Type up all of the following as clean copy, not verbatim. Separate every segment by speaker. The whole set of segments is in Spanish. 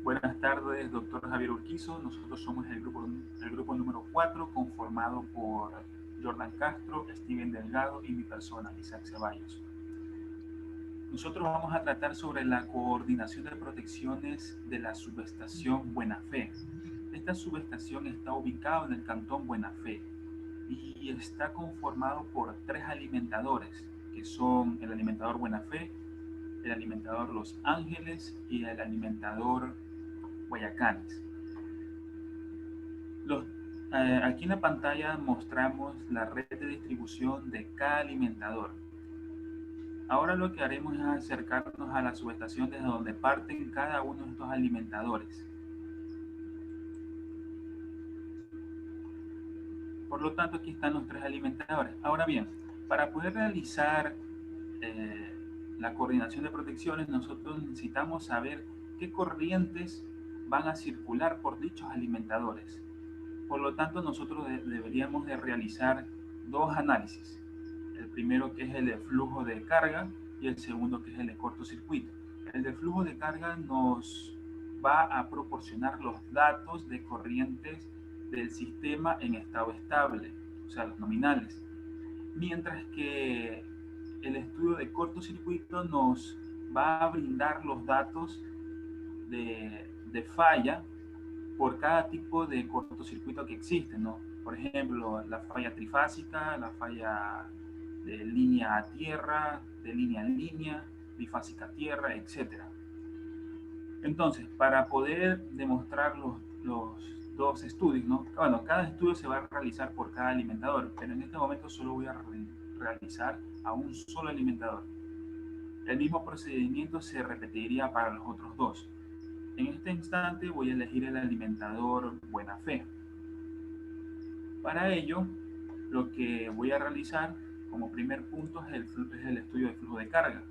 Speaker 1: Buenas tardes, doctor Javier Urquizo. Nosotros somos el grupo número 4, conformado por Jordan Castro, Steven Delgado y mi persona, Isaac Ceballos. Nosotros vamos a tratar sobre la coordinación de protecciones de la subestación Buena Fe. Esta subestación está ubicada en el cantón Buena Fe y está conformado por 3 alimentadores, que son el alimentador Buena Fe, el alimentador Los Ángeles y el alimentador Guayacanes. Aquí en la pantalla mostramos la red de distribución de cada alimentador. Ahora lo que haremos es acercarnos a la subestación desde donde parten cada uno de estos alimentadores. Por lo tanto, aquí están los 3 alimentadores. Ahora bien, para poder realizar la coordinación de protecciones, nosotros necesitamos saber qué corrientes van a circular por dichos alimentadores. Por lo tanto, nosotros deberíamos de realizar 2 análisis. El primero, que es el de flujo de carga, y el segundo, que es el de cortocircuito. El de flujo de carga nos va a proporcionar los datos de corrientes del sistema en estado estable, o sea, los nominales. Mientras que el estudio de cortocircuito nos va a brindar los datos de falla por cada tipo de cortocircuito que existe, ¿no? Por ejemplo, la falla trifásica, la falla de línea a tierra, de línea en línea, bifásica a tierra, etc. Entonces, para poder demostrar los 2 estudios, ¿no? Bueno, cada estudio se va a realizar por cada alimentador, pero en este momento solo voy a realizar a un solo alimentador. El mismo procedimiento se repetiría para los otros 2. En este instante voy a elegir el alimentador Buena Fe. Para ello, lo que voy a realizar como primer punto es el estudio de flujo de carga.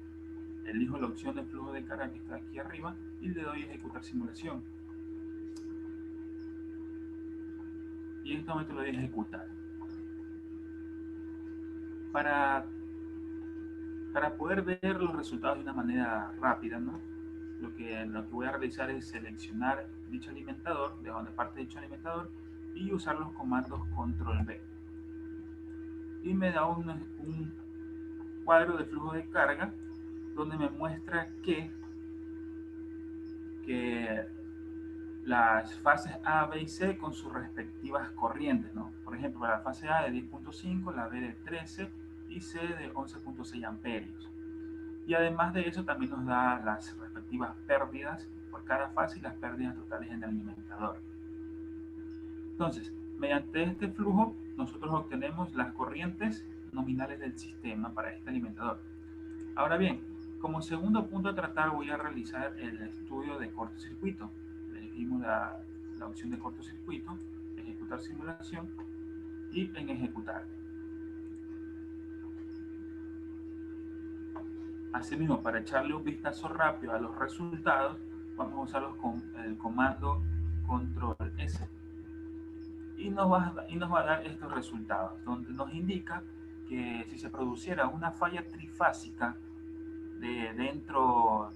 Speaker 1: Elijo la opción de flujo de carga que está aquí arriba y le doy a ejecutar simulación. Y en este momento lo voy a ejecutar. Para poder ver los resultados de una manera rápida, ¿no? Lo que voy a realizar es seleccionar dicho alimentador, de donde parte dicho alimentador, y usar los comandos control V. Y me da un cuadro de flujo de carga donde me muestra que las fases A, B y C con sus respectivas corrientes, ¿no? Por ejemplo, para la fase A de 10.5, la B de 13 y C de 11.6 amperios. Y además de eso también nos da las respectivas pérdidas por cada fase y las pérdidas totales en el alimentador. Entonces, mediante este flujo, nosotros obtenemos las corrientes nominales del sistema para este alimentador. Ahora bien, como segundo punto a tratar, voy a realizar el estudio de cortocircuito. Elegimos la opción de cortocircuito, ejecutar simulación y en ejecutar. Asimismo, para echarle un vistazo rápido a los resultados, vamos a usar el comando control S. Y nos va a dar estos resultados, donde nos indica que si se produciera una falla trifásica dentro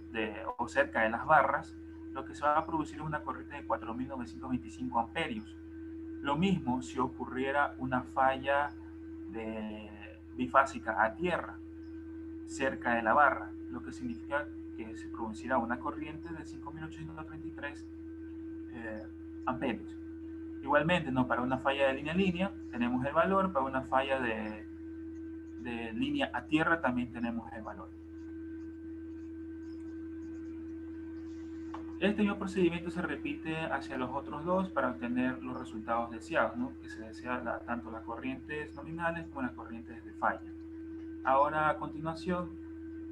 Speaker 1: o cerca de las barras, lo que se va a producir es una corriente de 4.925 amperios. Lo mismo si ocurriera una falla bifásica a tierra, cerca de la barra, lo que significa que se producirá una corriente de 5.833 amperios. Igualmente, ¿no? Para una falla de línea a línea tenemos el valor, para una falla de línea a tierra también tenemos el valor. Este mismo procedimiento se repite hacia los otros 2 para obtener los resultados deseados, ¿no? Que se desea tanto las corrientes nominales como las corrientes de falla. Ahora, a continuación,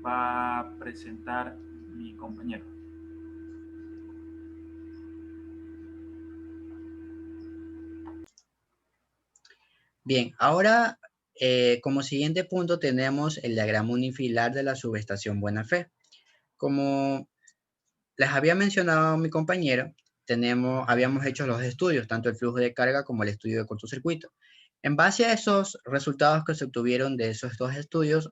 Speaker 1: va a presentar mi compañero.
Speaker 2: Bien, ahora como siguiente punto tenemos el diagrama unifilar de la subestación Buena Fe. Como les había mencionado mi compañero, habíamos hecho los estudios, tanto el flujo de carga como el estudio de cortocircuito. En base a esos resultados que se obtuvieron de esos 2 estudios,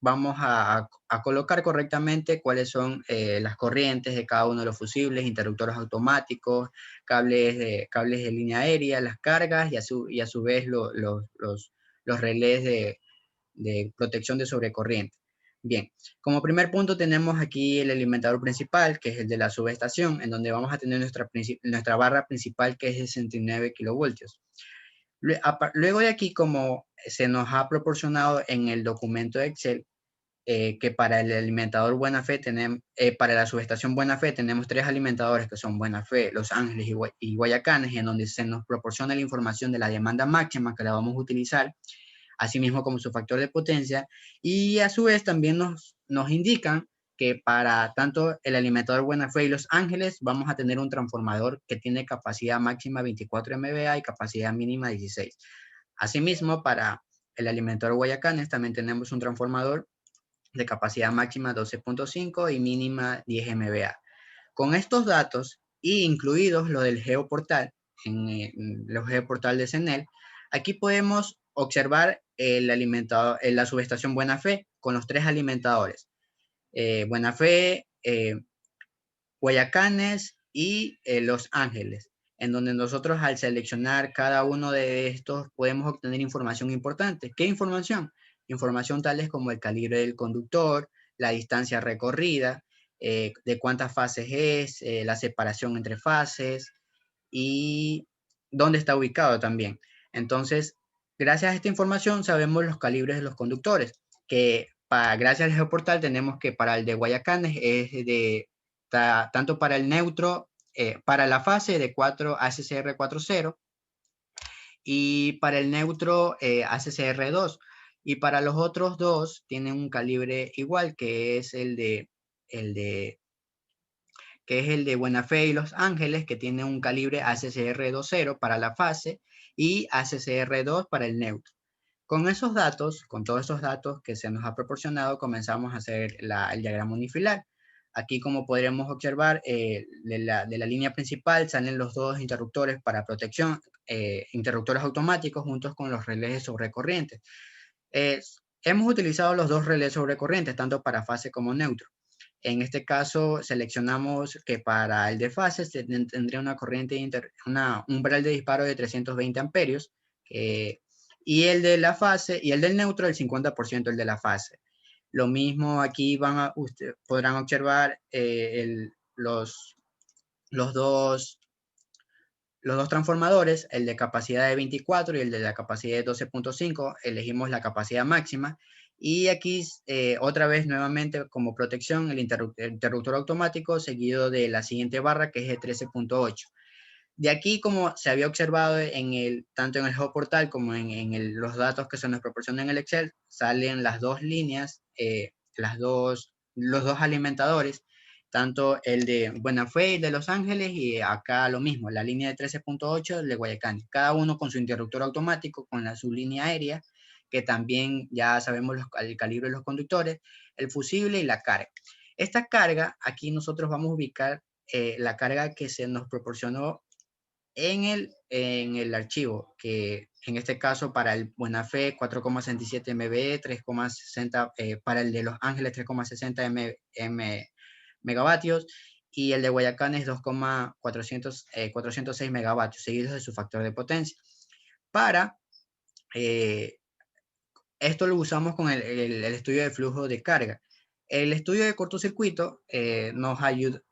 Speaker 2: vamos a colocar correctamente cuáles son las corrientes de cada uno de los fusibles, interruptores automáticos, cables de línea aérea, las cargas y a su vez los relés de protección de sobrecorriente. Bien, como primer punto tenemos aquí el alimentador principal, que es el de la subestación, en donde vamos a tener nuestra barra principal, que es de 69 kilovoltios. Luego de aquí, como se nos ha proporcionado en el documento de Excel, que para el alimentador Buena Fe tenemos, para la subestación Buena Fe tenemos 3 alimentadores que son Buena Fe, Los Ángeles y Guayacanes, en donde se nos proporciona la información de la demanda máxima que la vamos a utilizar, asimismo como su factor de potencia, y a su vez también nos indican que para tanto el alimentador Buena Fe y Los Ángeles vamos a tener un transformador que tiene capacidad máxima 24 MVA y capacidad mínima 16. Asimismo, para el alimentador Guayacanes también tenemos un transformador de capacidad máxima 12.5 y mínima 10 MVA. Con estos datos, y incluidos lo del geoportal, en los geoportal de CENEL, aquí podemos observar la subestación Buena Fe con los 3 alimentadores. Buena Fe, Guayacanes y Los Ángeles, en donde nosotros al seleccionar cada uno de estos podemos obtener información importante. ¿Qué información? Información tales como el calibre del conductor, la distancia recorrida, de cuántas fases es, la separación entre fases y dónde está ubicado también. Entonces, gracias a esta información sabemos los calibres de los conductores, que gracias al geoportal tenemos que para el de Guayacanes es de tanto para el neutro, para la fase de 4 ACCR40 y para el neutro ACCR2. Y para los otros dos tienen un calibre igual, que es el de Buena Fe y Los Ángeles, que tiene un calibre ACCR20 para la fase y ACCR2 para el neutro. Con esos datos, con todos esos datos que se nos ha proporcionado, comenzamos a hacer el diagrama unifilar. Aquí, como podremos observar, de la línea principal salen los 2 interruptores para protección, interruptores automáticos juntos con los relés sobrecorrientes. Hemos utilizado los 2 relés sobrecorrientes, tanto para fase como neutro. En este caso, seleccionamos que para el de fase tendría una corriente, un umbral de disparo de 320 amperios, y el de la fase, y el del neutro, el 50% el de la fase. Lo mismo aquí podrán observar los dos transformadores, el de capacidad de 24 y el de la capacidad de 12.5, elegimos la capacidad máxima. Y aquí, otra vez, nuevamente, como protección, el interruptor automático seguido de la siguiente barra, que es de 13.8. De aquí, como se había observado tanto en el geoportal como en los datos que se nos proporcionan en el Excel, salen las 2 líneas, los 2 alimentadores, tanto el de Buena Fe y de Los Ángeles, y acá lo mismo, la línea de 13.8 de Guayacán, cada uno con su interruptor automático, con su línea aérea, que también ya sabemos el calibre de los conductores, el fusible y la carga. Esta carga, aquí nosotros vamos a ubicar la carga que se nos proporcionó en el archivo, que en este caso para el Buena Fe 4,67 MB, 3,60 para el de Los Ángeles 3,60 megavatios, y el de Guayacán es 406 megavatios, seguidos de su factor de potencia. Para esto lo usamos con el estudio de flujo de carga. El estudio de cortocircuito nos ayuda,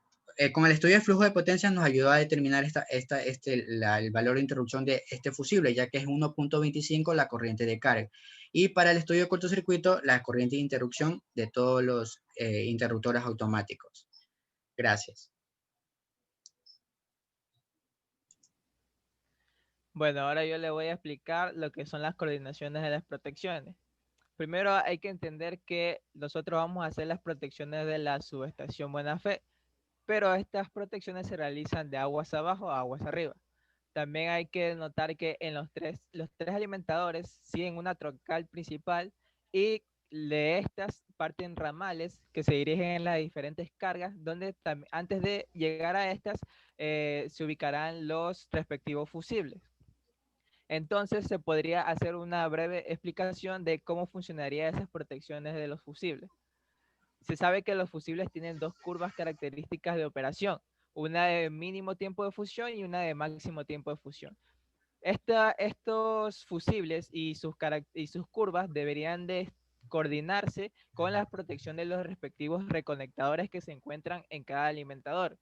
Speaker 2: con el estudio de flujo de potencia nos ayudó a determinar el valor de interrupción de este fusible, ya que es 1.25 la corriente de carga. Y para el estudio de cortocircuito, la corriente de interrupción de todos los interruptores automáticos. Gracias.
Speaker 3: Bueno, ahora yo le voy a explicar lo que son las coordinaciones de las protecciones. Primero hay que entender que nosotros vamos a hacer las protecciones de la subestación Buena Fe, pero estas protecciones se realizan de aguas abajo a aguas arriba. También hay que notar que en los tres alimentadores siguen una troncal principal y de estas parten ramales que se dirigen en las diferentes cargas, donde antes de llegar a estas se ubicarán los respectivos fusibles. Entonces se podría hacer una breve explicación de cómo funcionarían esas protecciones de los fusibles. Se sabe que los fusibles tienen dos curvas características de operación, una de mínimo tiempo de fusión y una de máximo tiempo de fusión. Estos fusibles y sus curvas deberían de coordinarse con la protección de los respectivos reconectadores que se encuentran en cada alimentador.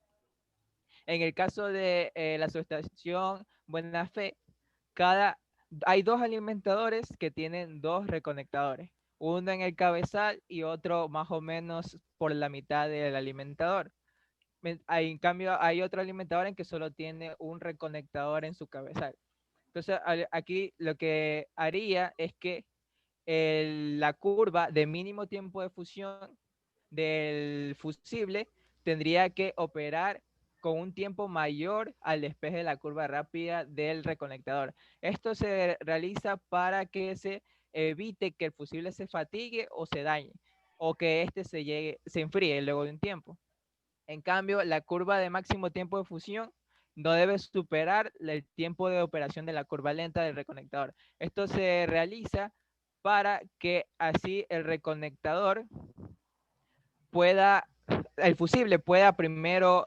Speaker 3: En el caso de la subestación Buena Fe, hay dos alimentadores que tienen dos reconectadores, uno en el cabezal y otro más o menos por la mitad del alimentador. En cambio, hay otro alimentador en que solo tiene un reconectador en su cabezal. Entonces, aquí lo que haría es que la curva de mínimo tiempo de fusión del fusible tendría que operar con un tiempo mayor al despeje de la curva rápida del reconectador. Esto se realiza para que se evite que el fusible se fatigue o se dañe, o que éste se enfríe luego de un tiempo. En cambio, la curva de máximo tiempo de fusión no debe superar el tiempo de operación de la curva lenta del reconectador. Esto se realiza para que así el reconectador el fusible pueda primero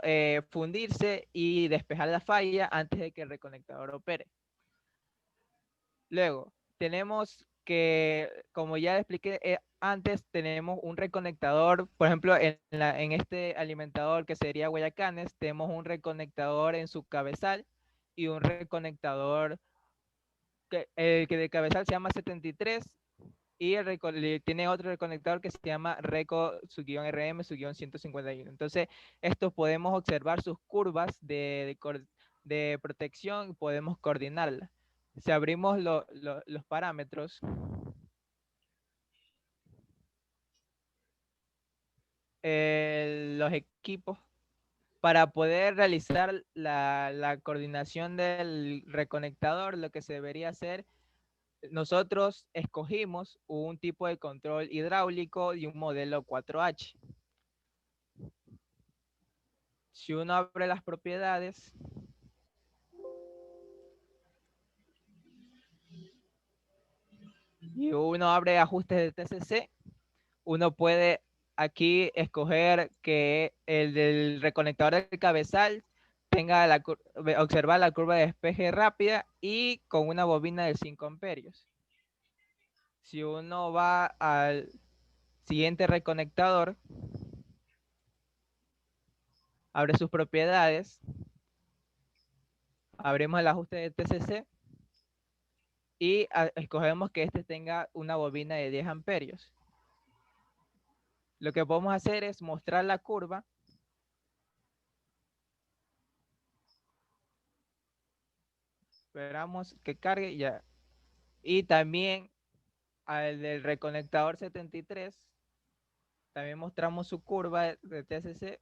Speaker 3: fundirse y despejar la falla antes de que el reconectador opere. Luego, tenemos que, como ya expliqué antes, tenemos un reconectador, por ejemplo, en este alimentador que sería Guayacanes, tenemos un reconectador en su cabezal y un reconectador el que de cabezal se llama 73 y tiene otro reconectador que se llama RECO-RM-151. Entonces, estos podemos observar sus curvas de protección, podemos coordinarlas. Si abrimos los parámetros, los equipos, para poder realizar la coordinación del reconectador, lo que se debería hacer, nosotros escogimos un tipo de control hidráulico y un modelo 4H. Si uno abre las propiedades, y uno abre ajustes de TCC, uno puede aquí escoger que el del reconectador del cabezal tenga observar la curva de despeje rápida y con una bobina de 5 amperios. Si uno va al siguiente reconectador, abre sus propiedades, abrimos el ajuste de TCC y escogemos que este tenga una bobina de 10 amperios. Lo que podemos hacer es mostrar la curva. Esperamos que cargue ya. Y también al del reconectador 73, también mostramos su curva de TCC.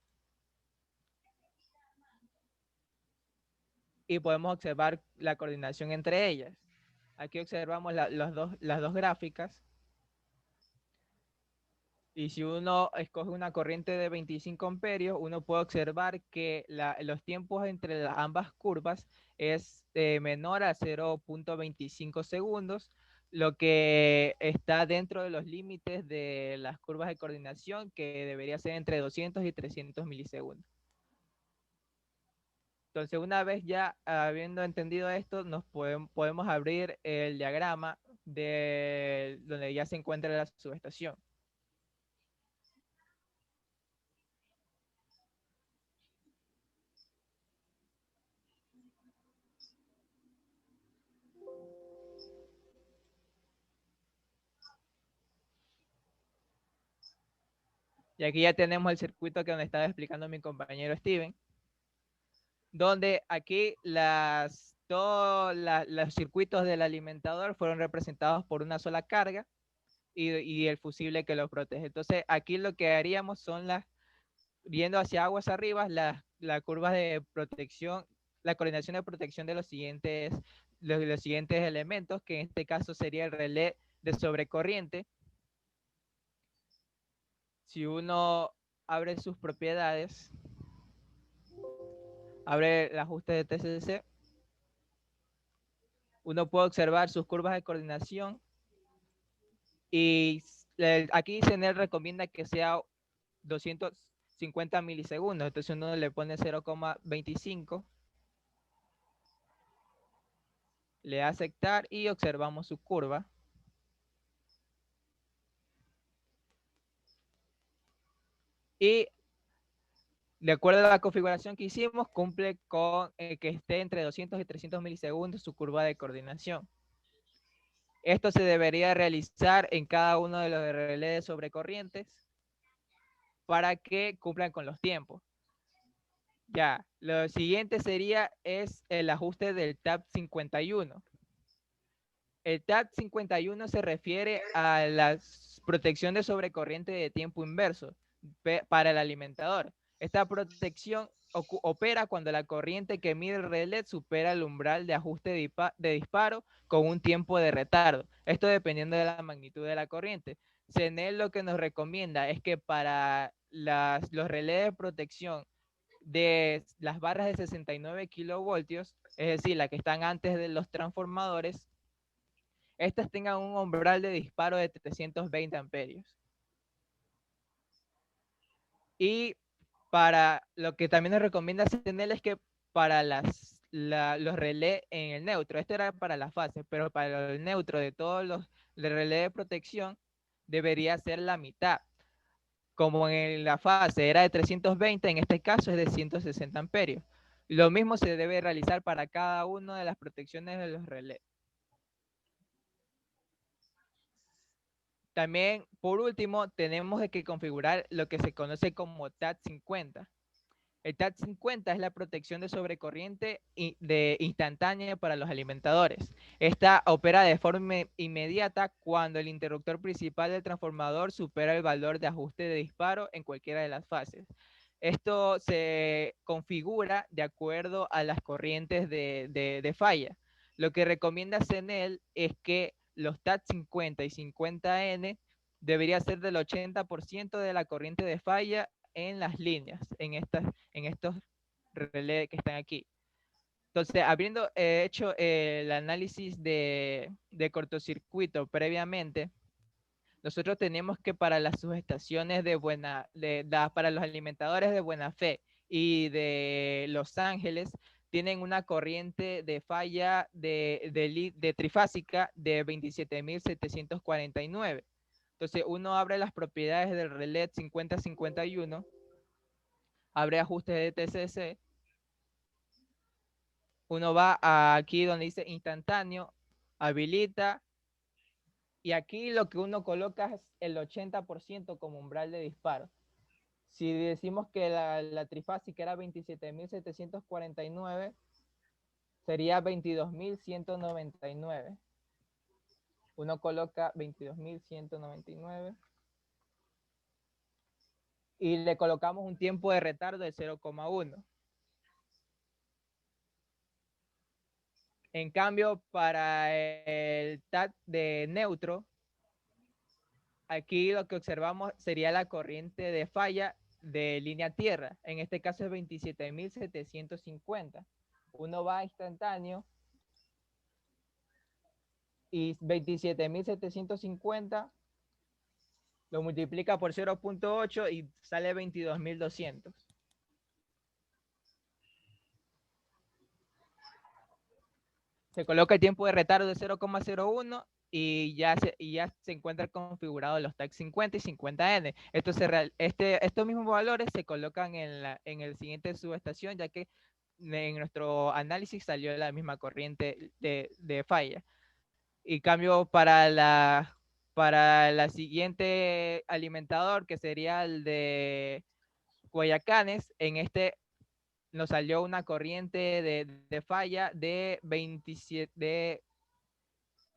Speaker 3: Y podemos observar la coordinación entre ellas. Aquí observamos las dos gráficas. Y si uno escoge una corriente de 25 amperios, uno puede observar que los tiempos entre ambas curvas es menor a 0.25 segundos, lo que está dentro de los límites de las curvas de coordinación, que debería ser entre 200 y 300 milisegundos. Entonces, una vez ya habiendo entendido esto, nos podemos abrir el diagrama de donde ya se encuentra la subestación. Y aquí ya tenemos el circuito que nos estaba explicando mi compañero Steven, donde aquí todos los circuitos del alimentador fueron representados por una sola carga y el fusible que los protege. Entonces, aquí lo que haríamos son viendo hacia aguas arriba, las curvas de protección, la coordinación de protección de los siguientes elementos, que en este caso sería el relé de sobrecorriente. Si uno abre sus propiedades, abre el ajuste de TCC, uno puede observar sus curvas de coordinación y aquí CNEL recomienda que sea 250 milisegundos, entonces uno le pone 0,25, le da aceptar y observamos su curva. Y de acuerdo a la configuración que hicimos, cumple con que esté entre 200 y 300 milisegundos su curva de coordinación. Esto se debería realizar en cada uno de los relés sobre corrientes para que cumplan con los tiempos. Ya, lo siguiente es el ajuste del TAP 51. El TAP 51 se refiere a la protección de sobrecorriente de tiempo inverso para el alimentador. Esta protección opera cuando la corriente que mide el relé supera el umbral de ajuste de disparo con un tiempo de retardo. Esto dependiendo de la magnitud de la corriente. CNEL lo que nos recomienda es que para los relés de protección de las barras de 69 kilovoltios, es decir, las que están antes de los transformadores, estas tengan un umbral de disparo de 320 amperios. Y para lo que también nos recomienda CNEL es que para los relés en el neutro, esto era para las fases, pero para el neutro de todos los relés de protección debería ser la mitad. Como en la fase era de 320, en este caso es de 160 amperios. Lo mismo se debe realizar para cada una de las protecciones de los relés. También, por último, tenemos que configurar lo que se conoce como TAT 50. El TAT 50 es la protección de sobrecorriente instantánea para los alimentadores. Esta opera de forma inmediata cuando el interruptor principal del transformador supera el valor de ajuste de disparo en cualquiera de las fases. Esto se configura de acuerdo a las corrientes de falla. Lo que recomienda CNEL es que los TAT 50 y 50N debería ser del 80% de la corriente de falla en las líneas, en estos relés que están aquí. Entonces, habiendo hecho el análisis de cortocircuito previamente, nosotros tenemos que para las subestaciones para los alimentadores de Buena Fe y de Los Ángeles, tienen una corriente de falla de trifásica de 27.749. Entonces, uno abre las propiedades del relé 5051, abre ajustes de TCC, uno va aquí donde dice instantáneo, habilita, y aquí lo que uno coloca es el 80% como umbral de disparo. Si decimos que la trifásica era 27.749, sería 22.199. Uno coloca 22.199 y le colocamos un tiempo de retardo de 0,1. En cambio, para el TAT de neutro, aquí lo que observamos sería la corriente de falla de línea tierra. En este caso es 27.750. Uno va a instantáneo y 27.750 lo multiplica por 0.8 y sale 22.200. Se coloca el tiempo de retardo de 0,01 y ya se encuentra configurado los TAC 50 y 50N. Estos mismos valores se colocan en el siguiente subestación, ya que en nuestro análisis salió la misma corriente de falla. Y cambio para la siguiente alimentador, que sería el de Guayacanes, en este nos salió una corriente de falla de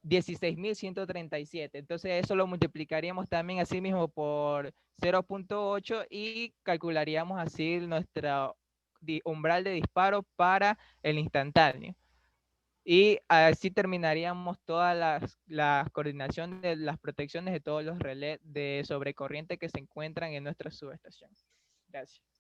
Speaker 3: 16.137. Entonces eso lo multiplicaríamos también así mismo por 0.8 y calcularíamos así nuestro umbral de disparo para el instantáneo. Y así terminaríamos todas las coordinaciones de las protecciones de todos los relés de sobrecorriente que se encuentran en nuestra subestación. Gracias.